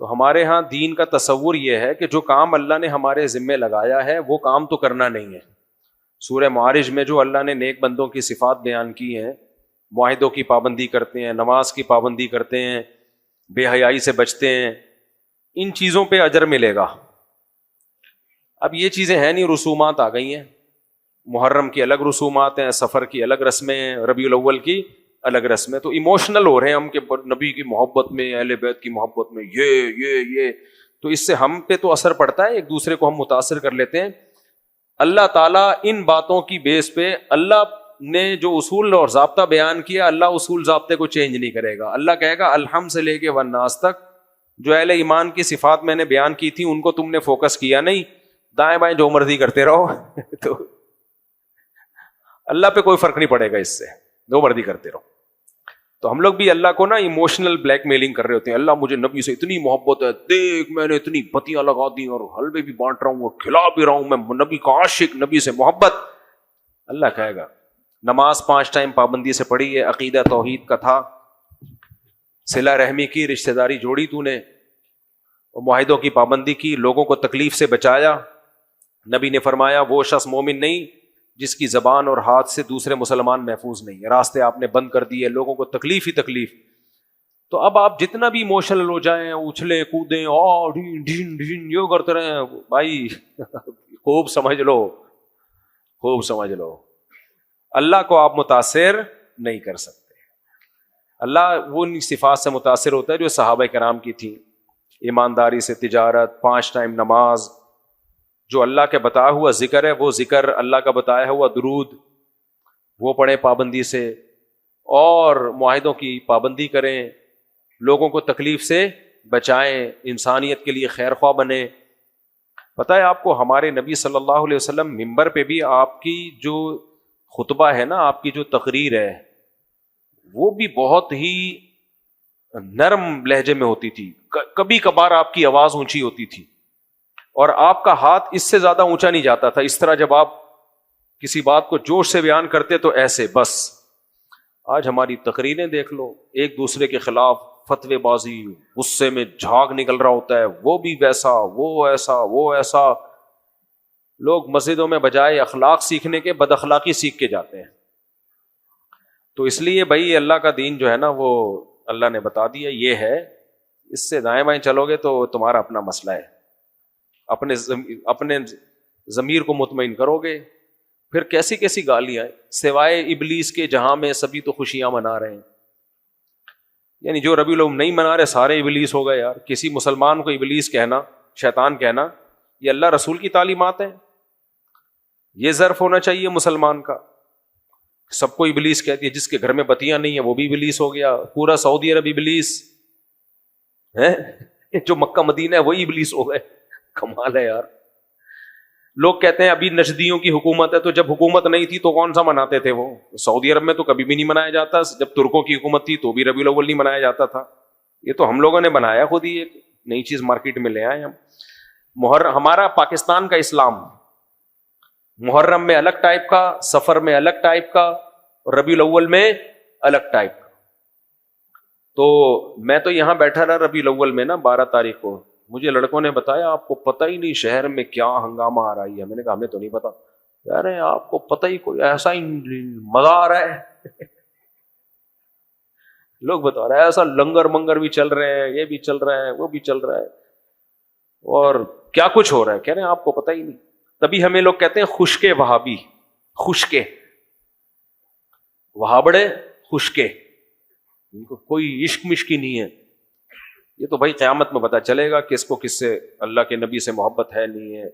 تو ہمارے ہاں دین کا تصور یہ ہے کہ جو کام اللہ نے ہمارے ذمے لگایا ہے وہ کام تو کرنا نہیں ہے. سورہ معارج میں جو اللہ نے نیک بندوں کی صفات بیان کی ہیں، معاہدوں کی پابندی کرتے ہیں، نماز کی پابندی کرتے ہیں، بے حیائی سے بچتے ہیں، ان چیزوں پہ اجر ملے گا. اب یہ چیزیں ہیں نہیں، رسومات آ گئی ہیں. محرم کی الگ رسومات ہیں، سفر کی الگ رسمیں ہیں، ربیع الاول کی الگ رسمیں. تو ایموشنل ہو رہے ہیں ہم کہ نبی کی محبت میں، اہل بیت کی محبت میں یہ تو اس سے ہم پہ تو اثر پڑتا ہے، ایک دوسرے کو ہم متاثر کر لیتے ہیں. اللہ تعالیٰ ان باتوں کی بیس پہ اللہ نے جو اصول اور ضابطہ بیان کیا، اللہ اصول ضابطے کو چینج نہیں کرے گا. اللہ کہے گا الحمد سے لے کے والناس تک جو اہل ایمان کی صفات میں نے بیان کی تھی ان کو تم نے فوکس کیا نہیں، دائیں بائیں جو مرضی کرتے رہو تو اللہ پہ کوئی فرق نہیں پڑے گا، اس سے جو مرضی کرتے رہو. تو ہم لوگ بھی اللہ کو نا ایموشنل بلیک میلنگ کر رہے ہوتے ہیں. اللہ مجھے نبی سے اتنی محبت ہے، دیکھ میں نے اتنی بتیاں لگا دی اور حلوے بھی بانٹ رہا ہوں اور کھلا بھی رہا ہوں، میں نبی کا عاشق، نبی سے محبت. اللہ کہے گا نماز 5 ٹائم پابندی سے پڑھی ہے، عقیدہ توحید کا تھا، صلہ رحمی کی، رشتہ داری جوڑی تو نے، معاہدوں کی پابندی کی، لوگوں کو تکلیف سے بچایا. نبی نے فرمایا وہ شخص مومن نہیں جس کی زبان اور ہاتھ سے دوسرے مسلمان محفوظ نہیں. راستے آپ نے بند کر دیے، لوگوں کو تکلیف ہی تکلیف. تو اب آپ جتنا بھی ایموشنل ہو جائیں، اچھلیں کودیں اور ڈھین ڈھین یہ کرتے رہیں، بھائی خوب سمجھ لو، خوب سمجھ لو، اللہ کو آپ متاثر نہیں کر سکتے. اللہ وہ ان صفات سے متاثر ہوتا ہے جو صحابہ کرام کی تھیں، ایمانداری سے تجارت، 5 ٹائم نماز، جو اللہ کے بتایا ہوا ذکر ہے وہ ذکر، اللہ کا بتایا ہوا درود وہ پڑھیں پابندی سے، اور معاہدوں کی پابندی کریں، لوگوں کو تکلیف سے بچائیں، انسانیت کے لیے خیر خواہ بنیں. پتہ ہے آپ کو ہمارے نبی صلی اللہ علیہ وسلم منبر پہ بھی آپ کی جو خطبہ ہے نا، آپ کی جو تقریر ہے وہ بھی بہت ہی نرم لہجے میں ہوتی تھی. کبھی کبھار آپ کی آواز اونچی ہوتی تھی اور آپ کا ہاتھ اس سے زیادہ اونچا نہیں جاتا تھا. اس طرح جب آپ کسی بات کو جوش سے بیان کرتے تو ایسے بس. آج ہماری تقریریں دیکھ لو، ایک دوسرے کے خلاف فتوے بازی، غصے میں جھاگ نکل رہا ہوتا ہے، وہ بھی ویسا، وہ ایسا، وہ ایسا. لوگ مسجدوں میں بجائے اخلاق سیکھنے کے بد اخلاقی سیکھ کے جاتے ہیں. تو اس لیے بھائی اللہ کا دین جو ہے نا وہ اللہ نے بتا دیا یہ ہے، اس سے دائیں بائیں چلو گے تو تمہارا اپنا مسئلہ ہے. اپنے ضمیر کو مطمئن کرو گے. پھر کیسی کیسی گالیاں ہیں، سوائے ابلیس کے جہاں میں سبھی تو خوشیاں منا رہے ہیں. یعنی جو ربیع الاول نہیں منا رہے سارے ابلیس ہو گئے یار. کسی مسلمان کو ابلیس کہنا، شیطان کہنا، یہ اللہ رسول کی تعلیمات ہیں. یہ ظرف ہونا چاہیے مسلمان کا. سب کو ابلیس کہتی ہے، جس کے گھر میں بتیاں نہیں ہیں وہ بھی ابلیس ہو گیا. پورا سعودی عرب ابلیس ہے، جو مکہ مدینہ ہے وہی ابلیس ہو گئے. کمال ہے یار. لوگ کہتے ہیں ابھی نجدیوں کی حکومت ہے، تو جب حکومت نہیں تھی تو کون سا مناتے تھے وہ؟ سعودی عرب میں تو کبھی بھی نہیں منایا جاتا. جب ترکوں کی حکومت تھی تو بھی ربیع الاول نہیں منایا جاتا تھا. یہ تو ہم لوگوں نے بنایا خود ہی، ایک نئی چیز مارکیٹ میں لے آئے ہم. ہمارا پاکستان کا اسلام محرم میں الگ ٹائپ کا، سفر میں الگ ٹائپ کا، اور ربیع الاول میں الگ ٹائپ کا. تو میں تو یہاں بیٹھا رہا ربیع الاول میں نا 12 تاریخ کو. مجھے لڑکوں نے بتایا آپ کو پتہ ہی نہیں شہر میں کیا ہنگامہ آ رہی ہے. میں نے کہا ہمیں تو نہیں پتا. یار آپ کو پتہ ہی کوئی ایسا ہی مزہ آ رہا ہے. لوگ بتا رہے ہیں ایسا لنگر منگر بھی چل رہے ہیں، یہ بھی چل رہا ہے، وہ بھی چل رہا ہے، اور کیا کچھ ہو رہا ہے. کہہ رہے ہیں آپ کو پتہ ہی نہیں. تبھی ہمیں لوگ کہتے ہیں خشکے وہابی. خشکے وہابڑے، خشکے، ان کو کوئی عشق مشق ہی نہیں ہے. یہ تو بھائی قیامت میں پتہ چلے گا کس کو کس سے اللہ کے نبی سے محبت ہے نہیں ہے.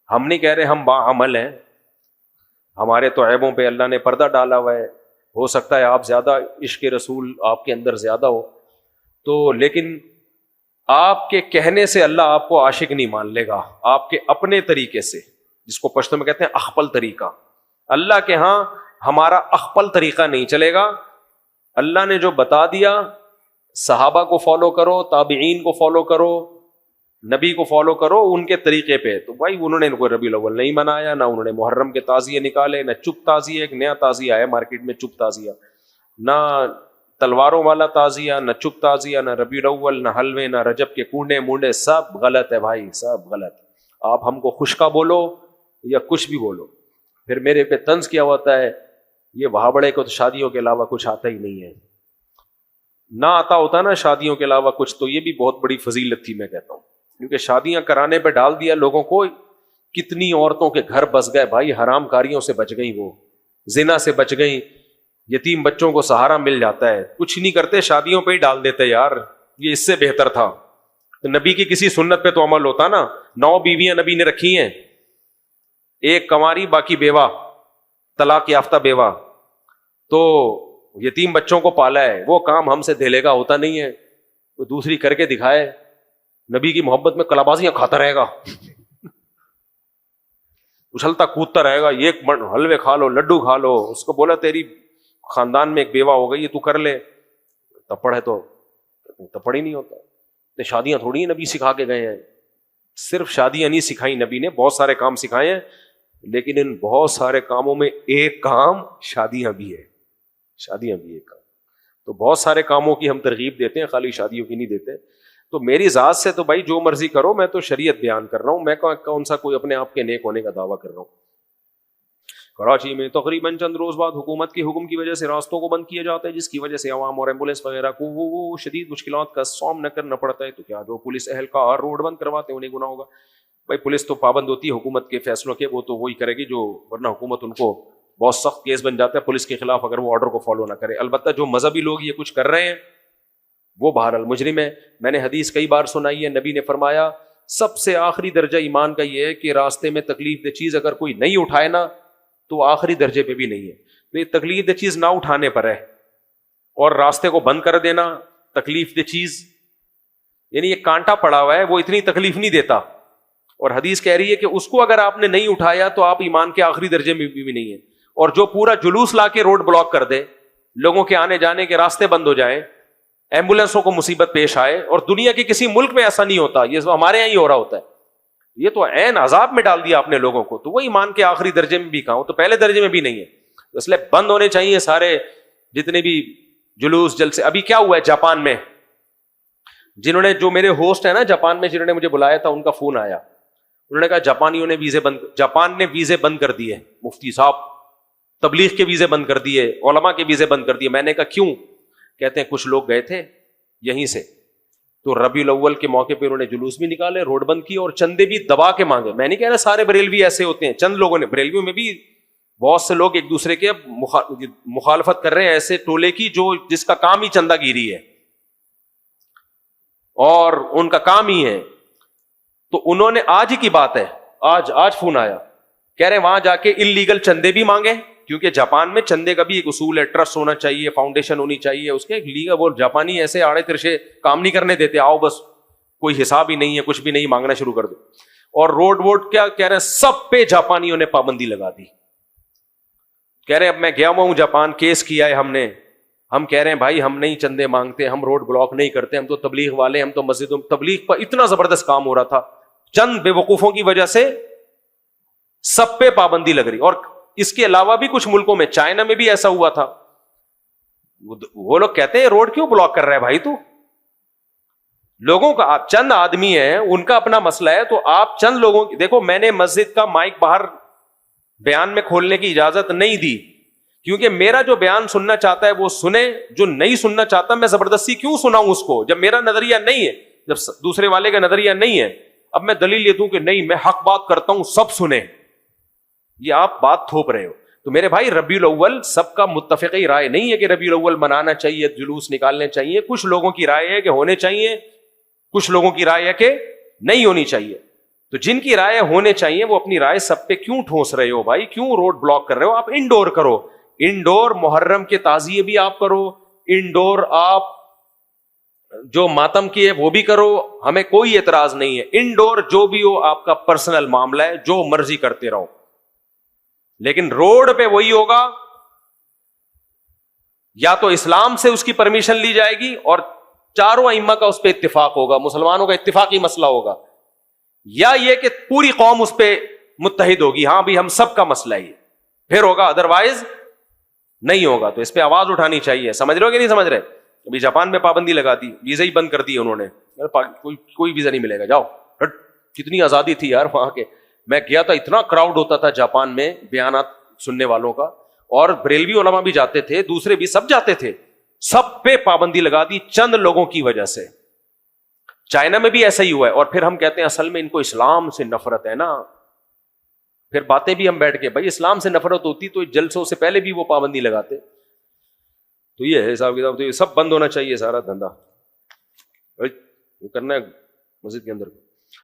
ہم نہیں کہہ رہے ہم باعمل ہیں، ہمارے تو عیبوں پہ اللہ نے پردہ ڈالا ہوا ہے. ہو سکتا ہے آپ زیادہ عشق رسول آپ کے اندر زیادہ ہو تو، لیکن آپ کے کہنے سے اللہ آپ کو عاشق نہیں مان لے گا. آپ کے اپنے طریقے سے، جس کو پشتو میں کہتے ہیں اخپل طریقہ، اللہ کے ہاں ہمارا اخپل طریقہ نہیں چلے گا. اللہ نے جو بتا دیا، صحابہ کو فالو کرو، تابعین کو فالو کرو، نبی کو فالو کرو ان کے طریقے پہ. تو بھائی انہوں نے کوئی ربیع الاول نہیں منایا، نہ انہوں نے محرم کے تعزیے نکالے، نہ چپ تعزیے. ایک نیا تعزیہ ہے مارکیٹ میں، چپ تعزیہ. نہ تلواروں والا تعزیہ، نہ چپ تعزیہ، نہ ربیع الاول، نہ حلوے، نہ رجب کے کوڑے مونڈے، سب غلط ہے بھائی، سب غلط. آپ ہم کو خوشکا بولو یا کچھ بھی بولو، پھر میرے پہ طنز کیا ہوتا ہے یہ وہاں بڑے کو تو شادیوں کے علاوہ کچھ آتا ہی نہیں ہے. نہ آتا ہوتا نا شادیوں کے علاوہ کچھ تو یہ بھی بہت بڑی فضیلت تھی میں کہتا ہوں، کیونکہ شادیاں کرانے پہ ڈال دیا لوگوں کو. کتنی عورتوں کے گھر بس گئے بھائی، حرام کاریوں سے بچ گئیں، وہ زنا سے بچ گئیں، یتیم بچوں کو سہارا مل جاتا ہے. کچھ نہیں کرتے، شادیوں پہ ہی ڈال دیتے. یار یہ اس سے بہتر تھا. تو نبی کی کسی سنت پہ تو عمل ہوتا نا. 9 بیویاں نبی نے رکھی ہیں، ایک کنواری باقی بیوہ، طلاق یافتہ بیوہ. تو یتیم بچوں کو پالا ہے، وہ کام ہم سے دھیلے کا ہوتا نہیں ہے. وہ دوسری کر کے دکھائے، نبی کی محبت میں کلابازیاں کھاتا رہے گا، اچھلتا کودتا رہے گا، ایک حلوے کھا لو، لڈو کھا لو. اس کو بولا تیری خاندان میں ایک بیوہ ہو گئی ہے، تو کر لے. تپڑ ہے تو تپڑ ہی نہیں ہوتا. تو شادیاں تھوڑی نبی سکھا کے گئے ہیں. صرف شادیاں نہیں سکھائی نبی نے، بہت سارے کام سکھائے ہیں، لیکن ان بہت سارے کاموں میں ایک کام شادیاں بھی ہے. شادیاں بھی ایک کام. تو بہت سارے کاموں کی ہم ترغیب دیتے ہیں، خالی شادیوں کی نہیں دیتے. تو میری ذات سے تو بھائی جو مرضی کرو، میں تو شریعت بیان کر رہا ہوں، میں کون سا کوئی اپنے آپ کے نیک ہونے کا دعویٰ کر رہا ہوں. کراچی میں تقریباً چند روز بعد حکومت کے حکم کی وجہ سے راستوں کو بند کیا جاتا ہے، جس کی وجہ سے عوام اور ایمبولینس وغیرہ کو وہ شدید مشکلات کا سامنا کرنا پڑتا ہے. تو کیا جو پولیس اہلکار روڈ بند کرواتے ہیں انہیں گناہ ہوگا؟ بھائی پولیس تو پابند ہوتی ہے حکومت کے فیصلوں کے، وہ تو وہی کرے گی جو، ورنہ حکومت ان کو بہت سخت کیس بن جاتا ہے پولیس کے خلاف اگر وہ آرڈر کو فالو نہ کرے. البتہ جو مذہبی لوگ یہ کچھ کر رہے ہیں وہ بہرحال مجرم ہے. میں نے حدیث کئی بار سنائی ہے، نبی نے فرمایا سب سے آخری درجہ ایمان کا یہ ہے کہ راستے میں تکلیف دہ چیز اگر کوئی نہیں اٹھائے نا تو آخری درجے پہ بھی نہیں ہے. تو یہ تکلیف دہ چیز نہ اٹھانے پر ہے، اور راستے کو بند کر دینا تکلیف دہ چیز، یعنی یہ کانٹا پڑا ہوا ہے وہ اتنی تکلیف نہیں دیتا. اور حدیث کہہ رہی ہے کہ اس کو اگر آپ نے نہیں اٹھایا تو آپ ایمان کے آخری درجے میں بھی نہیں ہے. اور جو پورا جلوس لا کے روڈ بلاک کر دے، لوگوں کے آنے جانے کے راستے بند ہو جائیں، ایمبولینسوں کو مصیبت پیش آئے، اور دنیا کے کسی ملک میں ایسا نہیں ہوتا، یہ ہمارے یہاں ہی ہو رہا ہوتا ہے. یہ تو عین عذاب میں ڈال دیا آپ نے لوگوں کو. تو وہ ایمان کے آخری درجے میں بھی کہاں، تو پہلے درجے میں بھی نہیں ہے. اس لیے بند ہونے چاہیے سارے جتنے بھی جلوس جلسے. ابھی کیا ہوا ہے جاپان میں، جنہوں نے، جو میرے ہوسٹ ہیں نا جاپان میں، جنہوں نے مجھے بلایا تھا، ان کا فون آیا. انہوں نے کہا جاپانیوں نے ویزے بند، جاپان نے ویزے بند کر دیے، مفتی صاحب تبلیغ کے ویزے بند کر دیے، علماء کے ویزے بند کر دیے. میں نے کہا کیوں؟ کہتے ہیں کچھ لوگ گئے تھے یہیں سے، تو ربیع الاول کے موقع پہ انہوں نے جلوس بھی نکالے، روڈ بند کی، اور چندے بھی دبا کے مانگے. میں نہیں کہہ رہا سارے بریلوی ایسے ہوتے ہیں، چند لوگوں نے، بریلویوں میں بھی بہت سے لوگ ایک دوسرے کے مخالفت کر رہے ہیں ایسے ٹولے کی جو جس کا کام ہی چندہ گیری ہے اور ان کا کام ہی ہے. تو انہوں نے آج ہی کی بات ہے، آج فون آیا، کہہ رہے وہاں جا کے انلیگل چندے بھی مانگے، کیونکہ جاپان میں چندے کا بھی ایک اصول ہے، ٹرسٹ ہونا چاہیے، فاؤنڈیشن ہونی چاہیے اس کے لیگل. وہ جاپانی ایسے آڑے ترشے کام نہیں کرنے دیتے، آؤ بس کوئی حساب ہی نہیں ہے، کچھ بھی نہیں، مانگنا شروع کر دو. اور روڈ ووڈ کیا کہہ رہے ہیں، سب پہ جاپانیوں نے پابندی لگا دی. کہہ رہے ہیں اب میں گیا ہوا ہوں جاپان، کیس کیا ہے ہم کہہ رہے ہیں بھائی ہم نہیں چندے مانگتے، ہم روڈ بلاک نہیں کرتے، ہم تو تبلیغ والے، ہم تو مسجدوں تبلیغ پر اتنا زبردست کام ہو رہا تھا، چند بے وقوفوں کی وجہ سے سب پہ پابندی لگ رہی. اور اس کے علاوہ بھی کچھ ملکوں میں، چائنا میں بھی ایسا ہوا تھا. وہ لوگ کہتے ہیں روڈ کیوں بلاک کر رہا ہے بھائی تو، لوگوں کا، آپ چند آدمی ہیں ان کا اپنا مسئلہ ہے، تو آپ چند لوگوں کی، دیکھو میں نے مسجد کا مائک باہر بیان میں کھولنے کی اجازت نہیں دی، کیونکہ میرا جو بیان سننا چاہتا ہے وہ سنے، جو نہیں سننا چاہتا میں زبردستی کیوں سناؤں اس کو، جب میرا نظریہ نہیں ہے، جب دوسرے والے کا نظریہ نہیں ہے. اب میں دلیل یہ دوں کہ نہیں میں حق بات کرتا ہوں سب سنیں، یہ آپ بات تھوپ رہے ہو. تو میرے بھائی ربیع الاول سب کا متفقی رائے نہیں ہے کہ ربیع الاول منانا چاہیے، جلوس نکالنے چاہیے. کچھ لوگوں کی رائے ہے کہ ہونے چاہیے، کچھ لوگوں کی رائے ہے کہ نہیں ہونی چاہیے. تو جن کی رائے ہونے چاہیے وہ اپنی رائے سب پہ کیوں ٹھوس رہے ہو بھائی، کیوں روڈ بلاک کر رہے ہو؟ آپ انڈور کرو، انڈور محرم کے تعزیے بھی آپ کرو، انڈور آپ جو ماتم کی ہے وہ بھی کرو، ہمیں کوئی اعتراض نہیں ہے. انڈور جو بھی ہو آپ کا پرسنل معاملہ ہے، جو مرضی کرتے رہو، لیکن روڈ پہ وہی ہوگا یا تو اسلام سے اس کی پرمیشن لی جائے گی اور چاروں ائمہ کا اس پہ اتفاق ہوگا، مسلمانوں کا اتفاقی مسئلہ ہوگا، یا یہ کہ پوری قوم اس پہ متحد ہوگی، ہاں بھی ہم سب کا مسئلہ ہی پھر ہوگا. ادروائز نہیں ہوگا. تو اس پہ آواز اٹھانی چاہیے. سمجھ رہے ہو کہ نہیں سمجھ رہے؟ ابھی جاپان میں پابندی لگا دی, ویزا ہی بند کر دی انہوں نے, کوئی ویزا نہیں ملے گا, جاؤ. کتنی آزادی تھی یار وہاں کے. میں گیا تھا, اتنا کراؤڈ ہوتا تھا جاپان میں بیانات سننے والوں کا, اور بریلوی علماء بھی جاتے تھے, دوسرے بھی سب جاتے تھے. سب پہ پابندی لگا دی چند لوگوں کی وجہ سے. چائنا میں بھی ایسا ہی ہوا ہے. اور پھر ہم کہتے ہیں اصل میں ان کو اسلام سے نفرت ہے نا. پھر باتیں بھی ہم بیٹھ کے, بھائی اسلام سے نفرت ہوتی تو جلسوں سے پہلے بھی وہ پابندی لگاتے. تو یہ ہے حساب کتاب. تو یہ سب بند ہونا چاہیے سارا دھندا. کرنا ہے مسجد کے اندر.